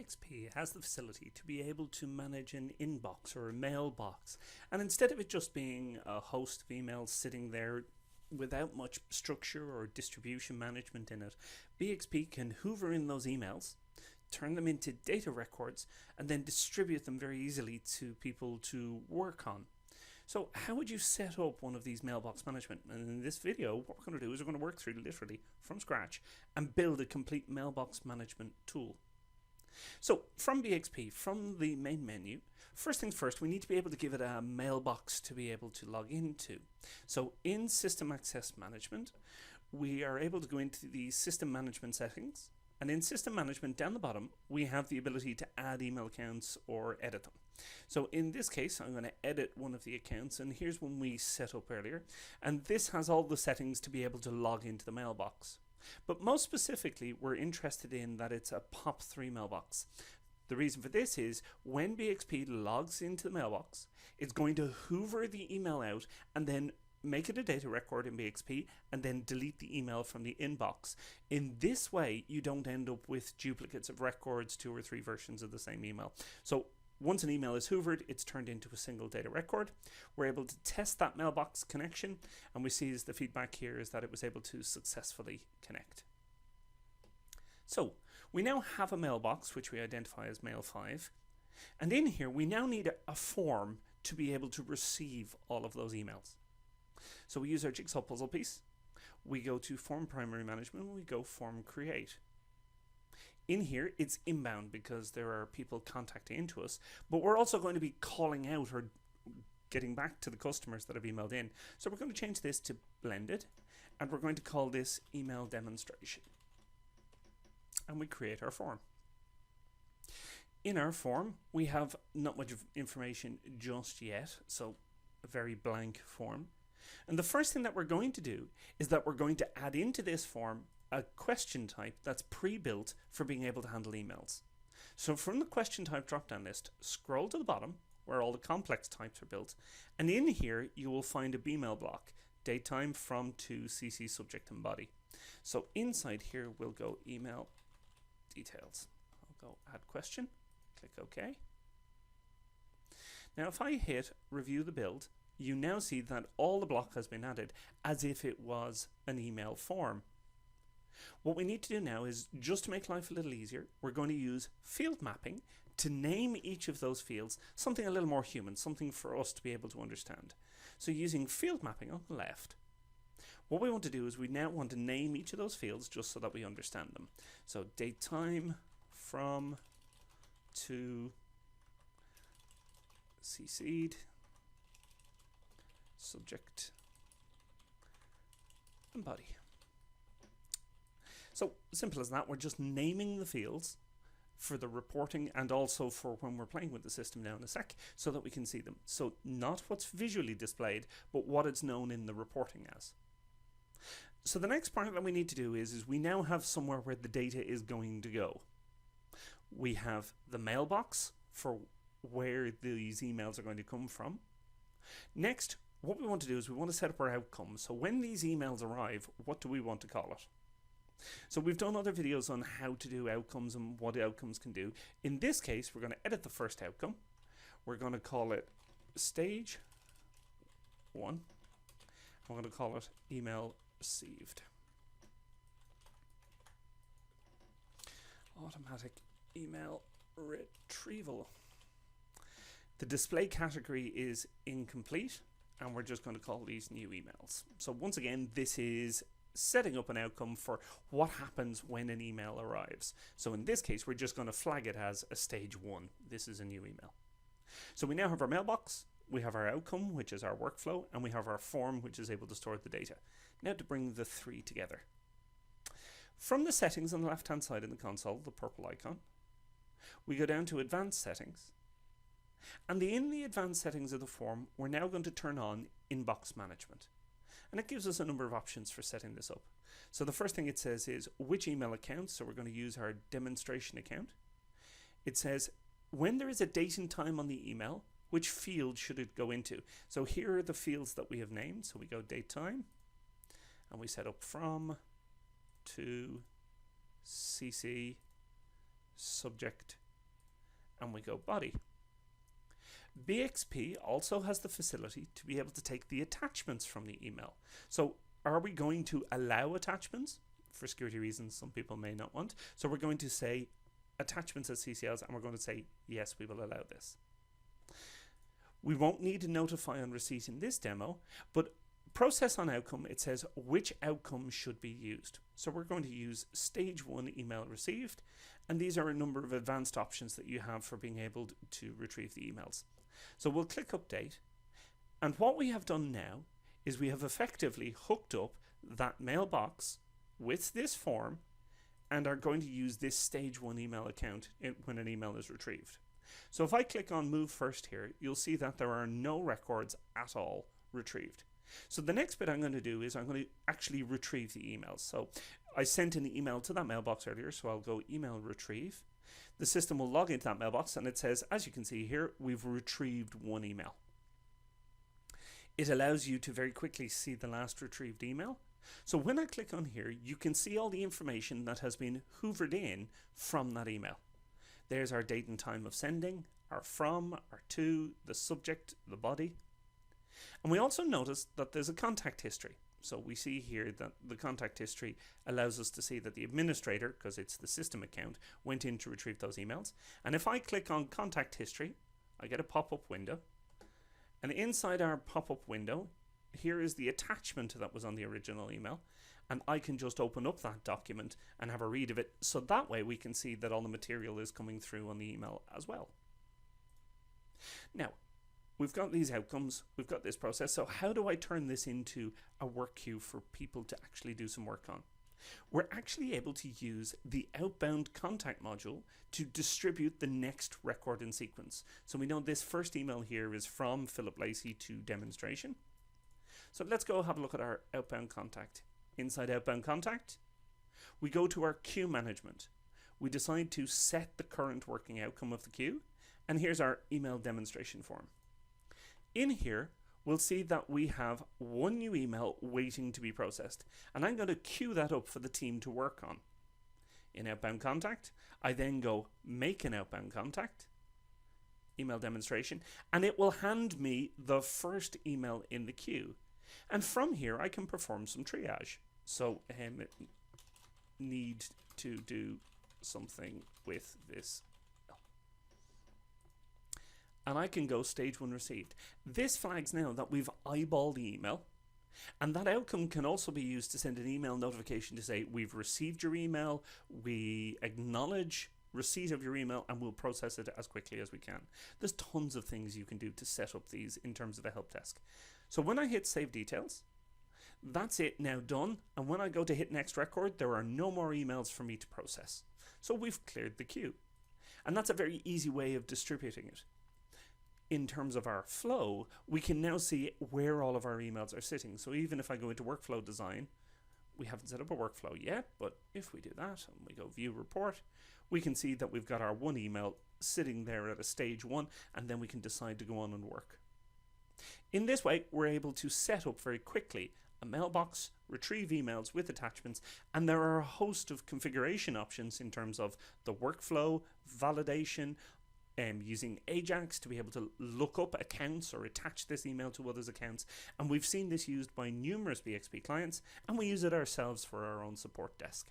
BXP has the facility to be able to manage an inbox or a mailbox, and instead of it just being a host of emails sitting there without much structure or distribution management in it, BXP can hoover in those emails, turn them into data records, and then distribute them very easily to people to work on. So how would you set up one of these mailbox management? And in this video, what we're going to do is we're going to work through literally from scratch and build a complete mailbox management tool. So from BXP, from the main menu, first things first, we need to be able to give it a mailbox to be able to log into. So in System Access Management, we are able to go into the System Management settings. And in System Management, down the bottom, we have the ability to add email accounts or edit them. So in this case, I'm going to edit one of the accounts, and here's one we set up earlier. And this has all the settings to be able to log into the mailbox. But most specifically, we're interested in that it's a POP3 mailbox. The reason for this is when BXP logs into the mailbox, it's going to hoover the email out and then make it a data record in BXP and then delete the email from the inbox. In this way, you don't end up with duplicates of records, 2 or 3 versions of the same email. So once an email is hoovered, it's turned into a single data record. We're able to test that mailbox connection, and we see as the feedback here is that it was able to successfully connect. So we now have a mailbox, which we identify as mail 5. And in here, we now need a form to be able to receive all of those emails. So we use our jigsaw puzzle piece. We go to Form Primary Management, we go Form Create. In here, it's inbound because there are people contacting into us, but we're also going to be calling out or getting back to the customers that have emailed in. So we're going to change this to blended, and we're going to call this email demonstration. And we create our form. In our form, we have not much information just yet, so a very blank form. And the first thing that we're going to do is that we're going to add into this form a question type that's pre-built for being able to handle emails. So from the question type drop-down list, scroll to the bottom where all the complex types are built, and in here you will find a bmail block, date, time, from, to, CC, subject and body. So inside here we'll go email details. I'll go add question, click OK. Now if I hit review the build, you now see that all the block has been added as if it was an email form. What we need to do now is, just to make life a little easier, we're going to use field mapping to name each of those fields something a little more human, something for us to be able to understand. So using field mapping on the left, what we want to do is we now want to name each of those fields just so that we understand them. So date, time, from, to, CC'd, subject and body. So simple as that, we're just naming the fields for the reporting and also for when we're playing with the system now in a sec so that we can see them. So not what's visually displayed, but what it's known in the reporting as. So the next part that we need to do is we now have somewhere where the data is going to go. We have the mailbox for where these emails are going to come from. Next, what we want to do is we want to set up our outcomes. So when these emails arrive, what do we want to call it? So we've done other videos on how to do outcomes and what outcomes can do. In this case, we're going to edit the first outcome. We're going to call it stage 1. I'm going to call it email received. Automatic email retrieval. The display category is incomplete, and we're just going to call these new emails. So once again, this is setting up an outcome for what happens when an email arrives. So in this case, we're just going to flag it as a stage 1. This is a new email. So we now have our mailbox, we have our outcome, which is our workflow, and we have our form, which is able to store the data. Now to bring the 3 together. From the settings on the left-hand side in the console, the purple icon, we go down to advanced settings. And in the advanced settings of the form, we're now going to turn on inbox management. And it gives us a number of options for setting this up. So the first thing it says is which email account. So we're going to use our demonstration account. It says when there is a date and time on the email, which field should it go into? So here are the fields that we have named. So we go date, time, and we set up from, to, CC, subject, and we go body. BXP also has the facility to be able to take the attachments from the email. So are we going to allow attachments? For security reasons, some people may not want. So we're going to say attachments as CCLs, and we're going to say, yes, we will allow this. We won't need to notify on receipt in this demo, but process on outcome, it says which outcome should be used. So we're going to use stage 1 email received, and these are a number of advanced options that you have for being able to retrieve the emails. So we'll click update, and what we have done now is we have effectively hooked up that mailbox with this form and are going to use this stage 1 email account when an email is retrieved. So if I click on move first here, you'll see that there are no records at all retrieved. So the next bit I'm going to do is I'm going to actually retrieve the emails. So I sent an email to that mailbox earlier, so I'll go email retrieve. The system will log into that mailbox and it says, as you can see here, we've retrieved 1 email. It allows you to very quickly see the last retrieved email. So when I click on here, you can see all the information that has been hoovered in from that email. There's our date and time of sending, our from, our to, the subject, the body. And we also notice that there's a contact history. So we see here that the contact history allows us to see that the administrator, because it's the system account, went in to retrieve those emails. And if I click on contact history, I get a pop-up window. And inside our pop-up window, here is the attachment that was on the original email. And I can just open up that document and have a read of it. So that way we can see that all the material is coming through on the email as well. Now, we've got these outcomes, we've got this process. So how do I turn this into a work queue for people to actually do some work on? We're actually able to use the outbound contact module to distribute the next record in sequence. So we know this first email here is from Philip Lacey to demonstration. So let's go have a look at our outbound contact. Inside outbound contact, we go to our queue management. We decide to set the current working outcome of the queue, and here's our email demonstration form. In here, we'll see that we have 1 new email waiting to be processed, and I'm going to queue that up for the team to work on. In outbound contact, I then go make an outbound contact, email demonstration, and it will hand me the first email in the queue. And from here, I can perform some triage. So, need to do something with this. And I can go stage 1 received. This flags now that we've eyeballed the email. And that outcome can also be used to send an email notification to say, we've received your email, we acknowledge receipt of your email, and we'll process it as quickly as we can. There's tons of things you can do to set up these in terms of a help desk. So when I hit save details, that's it now done. And when I go to hit next record, there are no more emails for me to process. So we've cleared the queue. And that's a very easy way of distributing it. In terms of our flow, we can now see where all of our emails are sitting. So even if I go into workflow design, we haven't set up a workflow yet, but if we do that and we go view report, we can see that we've got our 1 email sitting there at a stage 1, and then we can decide to go on and work. In this way, we're able to set up very quickly a mailbox, retrieve emails with attachments, and there are a host of configuration options in terms of the workflow, validation, using Ajax to be able to look up accounts or attach this email to others' accounts. And we've seen this used by numerous BXP clients, and we use it ourselves for our own support desk.